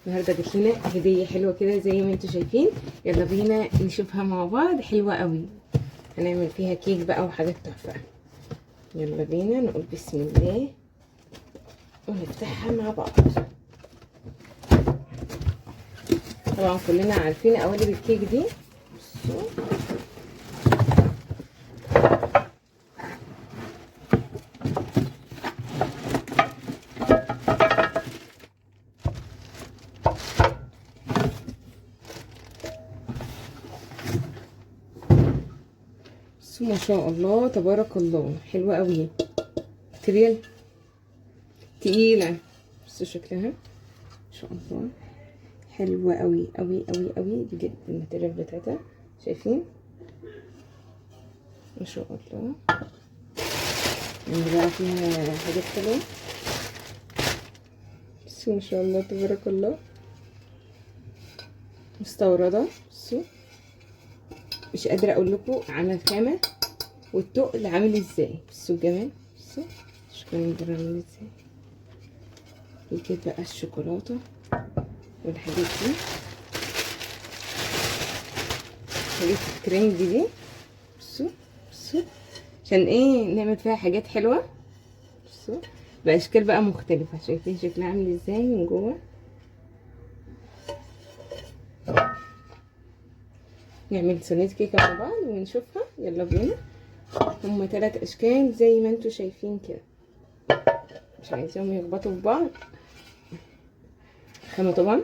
النهارده جت لنا هديه حلوه كده زي ما انتم شايفين. يلا بينا نشوفها مع بعض. حلوه قوي، هنعمل فيها كيك بقى وحاجات تحفه. يلا بينا نقول بسم الله ونفتحها مع بعض. طبعا كلنا عارفين قوالب الكيك دي. بصوا ما شاء الله تبارك الله، حلوه قوي. تريال تقيله، بصوا شكلها ما شاء الله حلوه قوي قوي قوي قوي بجد. الماتيريال بتاعتها شايفين ما شاء الله. بقى فيها حاجات حلوه، بصوا ما شاء الله تبارك الله. مستورده. بصوا مش قادره اقول لكم على الخامه والتقل عامل ازاي. بصوا الجمال، بصوا شكل المنظر عامل ازاي. وكده بقى الشوكولاته والحاجات دي، حاجات الترند دي. بصوا بصوا عشان ايه نعمل فيها حاجات حلوه. بصوا باشكال بقى مختلفه، شايفين شكلها عامل ازاي من جوه. نعمل صينيه كيكه مع بعض ونشوفها. يلا بينا. هما 3 اشكال زي ما انتوا شايفين كده، مش عايزاهم يخبطوا في بعض. خامه طبعا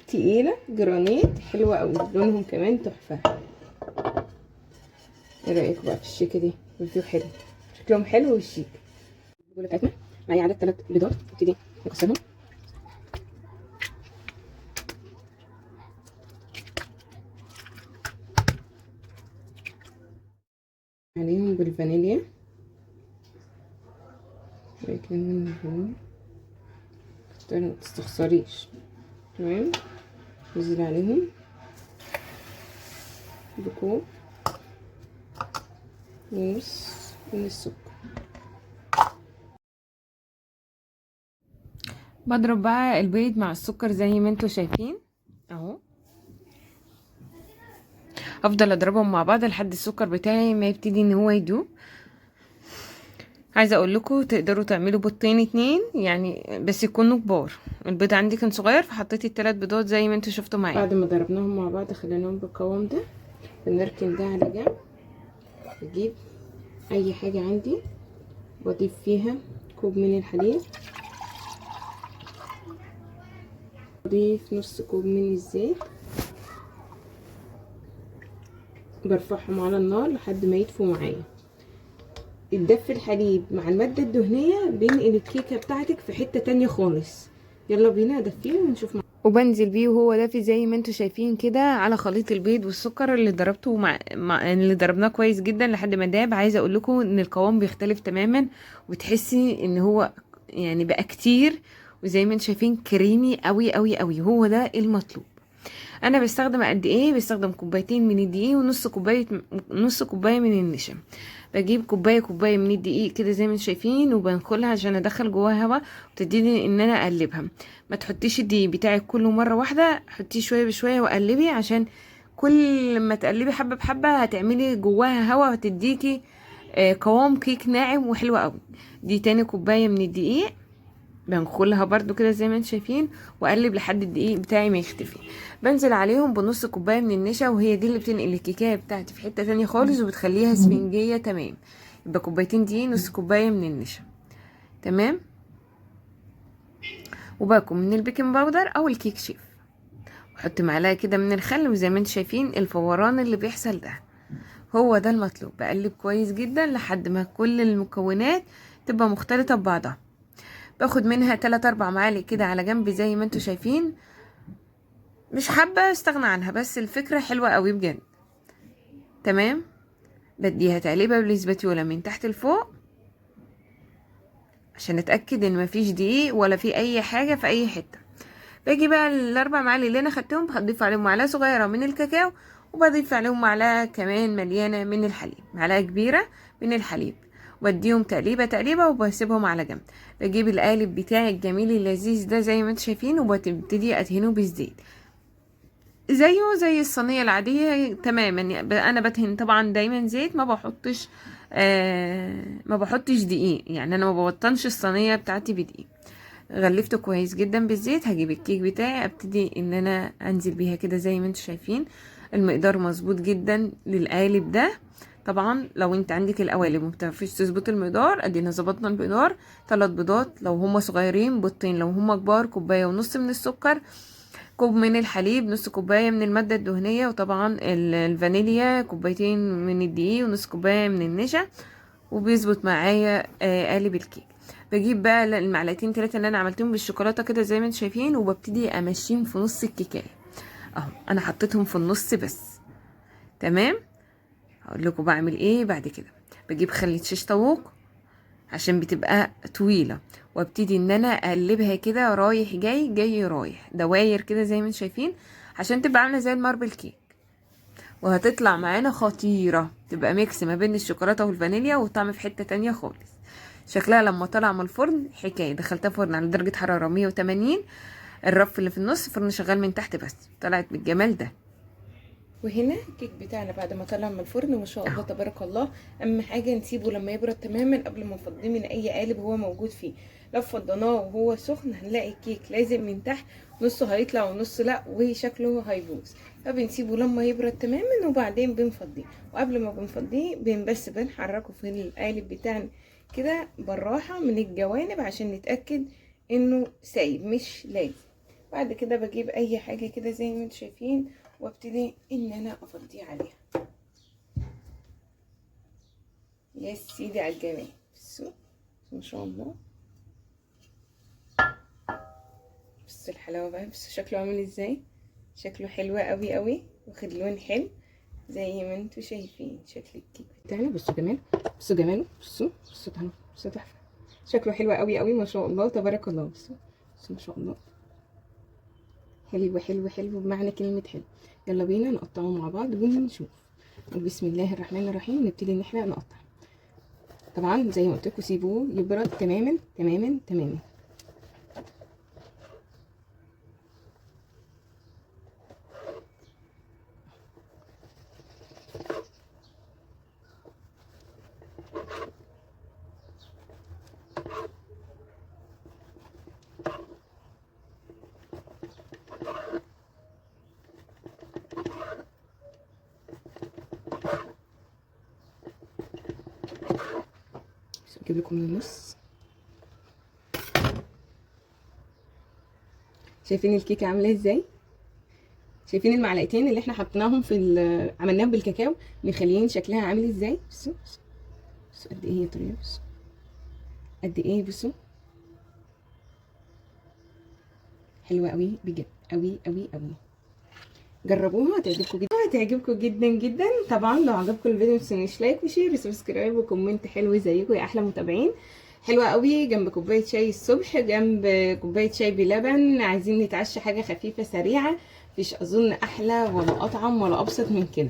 تقيله، جرانيت، حلوه قوي، لونهم كمان تحفه. ايه رايكم بقى في الشيكه دي؟ ريفيو حلو، شكلهم حلو والشيك. البوله بتاعتنا معايا عدد 3 بيضات، نبتدي نكسرهم. عليهم بالفانيليا شويه كده من الفانيليا، ما تستخسريش. تمام. ننزل عليهم بكوب ونص من السكر. بضرب بقى البيض مع السكر زي ما انتوا شايفين اهو. افضل اضربهم مع بعض لحد السكر بتاعي ما يبتدي ان هو يدوب. عايزه اقول لكم تقدروا تعملوا بيضتين 2 يعني، بس يكونوا كبار. البيض عندي كان صغير فحطيت ال3 بيضات زي ما انتوا شفتوا معايا. بعد ما ضربناهم مع بعض خليناهم بالقوام ده، بنركن ده على جنب. بجيب اي حاجه عندي واضيف فيها كوب من الحليب، اضيف نص كوب من الزيت، برفعهم على النار لحد ما يدفوا معايا. يتدفي الحليب مع المادة الدهنية بينقل الكيكة بتاعتك في حتة تانية خالص. يلا بينا ادفيه ونشوف وبنزل بيه وهو دافي زي ما انتوا شايفين كده على خليط البيض والسكر اللي ضربته اللي ضربناه كويس جدا لحد ما داب. عايزه اقول لكم ان القوام بيختلف تماما، وتحسي ان هو يعني بقى كتير، وزي ما انتوا شايفين كريمي قوي قوي قوي. هو ده المطلوب. انا بستخدم قد ايه؟ بستخدم كوبايتين من الدقيق ونص كوبايه من النشا. بجيب كوبايه من الدقيق كده زي ما انتم شايفين، وبنخلها عشان ادخل جواها هوا وتبتدي ان انا اقلبها. ما تحطيش الدقيق بتاعك كله مره واحده، حطيه شويه بشويه وقلبي، عشان كل ما تقلبي حبه بحبه هتعملي جواها هوا وهتديكي قوام كيك ناعم وحلو قوي. دي تاني كوبايه من الدقيق، بنخلها برضو كده زي ما انتم شايفين، واقلب لحد الدقيق بتاعي ما يختفي. بنزل عليهم بنص كوبايه من النشا، وهي دي اللي بتنقل الكيكه بتاعتي في حته تانية خالص وبتخليها سفنجيه تمام. يبقى كوبايتين دقيق، نص كوبايه من النشا. تمام. وباكم من البيكنج باودر او الكيك شيف، واحط معلقه كده من الخل. وزي ما انتم شايفين الفوران اللي بيحصل ده هو ده المطلوب. بقلب كويس جدا لحد ما كل المكونات تبقى مختلطه ببعضها. باخد منها 3-4 معالق كده على جنب زي ما انتوا شايفين. مش حابة استغنى عنها، بس الفكرة حلوة قوي بجد. تمام. بديها تقليبة بالاسباتيولا من تحت لفوق عشان اتأكد ان مفيش دقيق ولا في اي حاجة في اي حتة. باجي بقى ال4 معالق اللي انا خدتهم بضيف عليهم معلقة صغيرة من الكاكاو، وبضيف عليهم معلقة كمان مليانة من الحليب، معلقة كبيرة من الحليب. وبديهم تقليبه تقليبه وبسيبهم على جنب. بجيب القالب بتاعي الجميل اللذيذ ده زي ما انتم شايفين، وببتدي ادهنه بالزيت زيه زي الصينيه العاديه تماما. انا بدهن طبعا دايما زيت، ما بحطش دقيق، يعني انا ما ببطنش الصينيه بتاعتي بدقيق. غلفته كويس جدا بالزيت. هجيب الكيك بتاعي ابتدي ان انا انزل بيها كده زي ما انتم شايفين. المقدار مظبوط جدا للقالب ده. طبعا لو انت عندك القوالب ومبتعرفيش تظبط المقدار، ادينا ظبطنا المقدار. 3 بيضات لو هما صغيرين، بيضتين لو هما كبار، كوبايه ونص من السكر، كوب من الحليب، نص كوبايه من الماده الدهنيه، وطبعا الفانيليا، كوبايتين من الدقيق ونص كوبايه من النشا. وبيظبط معايا قالب الكيك. بجيب بقى المعلقتين 3 اللي انا عملتهم بالشوكولاته كده زي ما انتم شايفين، وببتدي امشيهم في نص الكيكايه اهو. انا حطيتهم في النص بس. تمام. هقول لكم بعمل ايه بعد كده. بجيب خليط شيش طاووق عشان بتبقى طويله، وابتدي ان انا اقلبها كده رايح جاي جاي رايح، دواير كده زي ما انتم شايفين، عشان تبقى عامله زي الماربل كيك. وهتطلع معانا خطيره، تبقى ميكس ما بين الشوكولاته والفانيليا، والطعم في حته تانية خالص. شكلها لما طلع من الفرن حكايه. دخلتها فرن على درجه حراره 180، الرف اللي في النص فرن شغال من تحت بس. طلعت بالجمال ده. وهنا الكيك بتاعنا بعد ما طلع من الفرن ما شاء الله تبارك الله. اهم حاجه نسيبه لما يبرد تماما قبل ما نفضيه من اي قالب هو موجود فيه. لو فضيناه وهو سخن هنلاقي الكيك لازق من تحت، نصه هيطلع ونص لا، وشكله هيبوظ. فبنسيبه لما يبرد تماما وبعدين بنفضيه. وقبل ما بنفضيه بس بنحركه في القالب بتاعنا كده بالراحه من الجوانب عشان نتاكد انه سايب مش لازق. بعد كده بجيب اي حاجه كده زي ما انتم شايفين، وابتدي ان انا افضيه عليها. يا سيدي على الجمال. بصوا ما شاء الله، بصوا الحلاوه بقى. بصوا شكله عامل ازاي، شكله حلو قوي قوي، واخد لون حلو زي ما انتم شايفين. شكل الكيك بتاعنا بصوا جمال، بصوا جماله، بصوا تعالوا، بصوا تحفه. شكله حلو قوي قوي ما شاء الله تبارك الله. بصوا ما شاء الله، حلو حلو حلو بمعنى كلمة حلو. يلا بينا نقطعه مع بعض ونشوف. بسم الله الرحمن الرحيم. نبتدي ان احنا نقطع. طبعا زي ما قلت لكم سيبوه يبرد تماما تماما تماما. اجيب لكم من النص. شايفين الكيكه عامله ازاي؟ شايفين المعلقتين اللي احنا حطيناهم عملناهم بالكاكاو مخليين شكلها عامل ازاي؟ بصوا قد ايه هي طريه، بصوا قد ايه، بصوا حلوه قوي بجد، قوي قوي قوي. جربوها هتعجبكم جدا جدا. طبعا لو عجبكم الفيديو متنسوش لايك وشير وسبسكرايب وكومنت حلو زيكم يا احلى متابعين. حلوه قوي جنب كوبايه شاي الصبح، جنب كوبايه شاي بلبن، عايزين نتعشى حاجه خفيفه سريعه. مفيش اظن احلى ولا اطعم ولا ابسط من كده.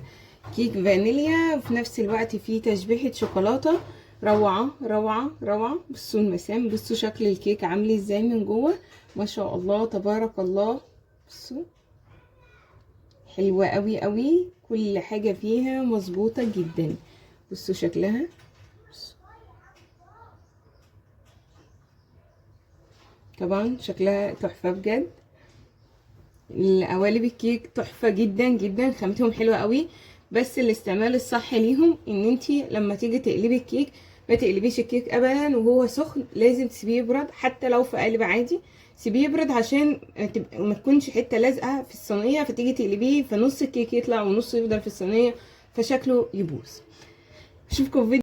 كيك فانيليا وفي نفس الوقت فيه تشبيحه شوكولاته، روعه روعه روعه. بصوا المسام، بصوا شكل الكيك عامل ازاي من جوه ما شاء الله تبارك الله. بصوا حلوه قوي قوي، كل حاجه فيها مظبوطه جدا. بصوا شكلها، طبعا شكلها تحفه بجد. القوالب الكيك تحفه جدا جدا، خامتهم حلوه قوي. بس الاستعمال الصح ليهم ان انتي لما تيجي تقلبي الكيك ما تقلبيش الكيك ابدا وهو سخن، لازم تسيبيه يبرد. حتى لو في قالب عادي سيبيه يبرد عشان ما تكونش حته لازقه في الصينيه، فتيجي تقلبيه فنص الكيك يطلع ونص يفضل في الصينيه فشكله يبوظ. اشوفكم في فيديو